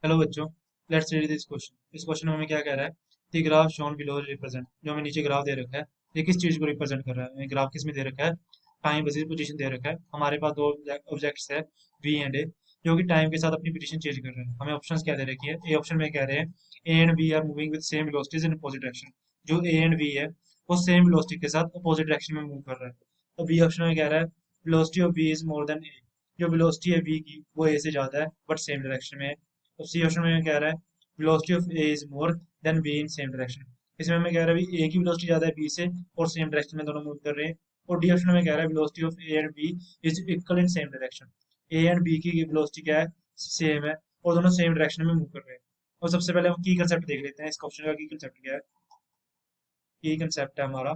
Hello बच्चों, let's read this question. इस question में हमें क्या कह रहा है? The graph shown below represent, जो हमें नीचे ग्राफ दे रखा है, ये किस चीज को रिप्रेजेंट कर रहा है? ग्राफ किस में दे रखा है? टाइम बेसिस पोजीशन दे रखा है। हमारे पास दो ऑब्जेक्ट्स है, वी एंड ए, जो कि टाइम के साथ अपनी पोजीशन चेंज कर रहे हैं। हमें ऑप्शंस क्या दे रखी है? ए ऑप्शन में कह रहे हैं A and B are moving with same velocities in opposite direction. जो ए एंड बी है वो सेम वेलोसिटी के साथ अपोजिट डायरेक्शन में मूव कर रहा है। तो बी ऑप्शन में कह रहा है velocity of B is more than A, जो वेलोसिटी है बी की वो ए से ज्यादा है बट सेम डायरेक्शन में है। तो सी ऑप्शन में कह रहा है velocity of A is more then be in same direction. इसमें हमें कह रहा है भी ए की वेलोसिटी ज्यादा है बी से और सेम डायरेक्शन में दोनों मूव कर रहे हैं। और डी ऑप्शन में कह रहा है velocity of A and B is equal in same direction. A and B की वेलोसिटी क्या है? सेम है और दोनों सेम डायरेक्शन में मूव कर रहे हैं। और सबसे पहले हम की कंसेप्ट देख लेते हैं। इस क्वेश्चन का की कंसेप्ट क्या है? की कंसेप्ट है हमारा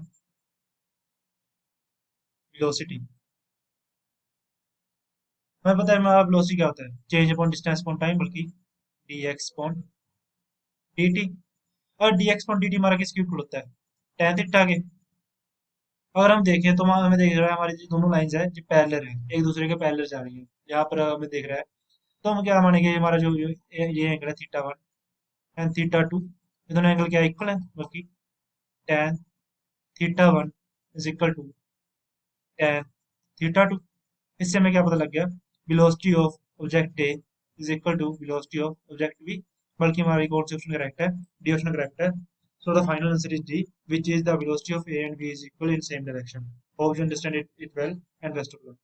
वेलोसिटी। हमें पता है हमारा वेलोसिटी क्या होता है? Change upon distance upon time, बल्कि d x upon d t. और d x upon d t हमारा किसके इक्वल होता है? tan थीटा के। अगर हम देखें तो वहाँ हमें देख रहा है हमारी जो दोनों लाइंस है जो पैरेलल है, एक दूसरे के पैरेलल जा रही है। यहाँ पर हमें देख रहा है, तो हम क्या मानेंगे? हमारा जो ये एंगल है theta one and theta two, ये दोनों एंगल क्या इक्वल है? बल्कि tan theta one is equal to tan theta two. इससे हमें क्या पता लग गया? Velocity of object A is equal to velocity of object B. बल्कि हमारी कौन सी ऑप्शन करेक्ट है? डी ऑप्शन करेक्ट है। So the final answer is D, which is the velocity of A and B is equal in same direction. Hope you understand it well, and best of luck.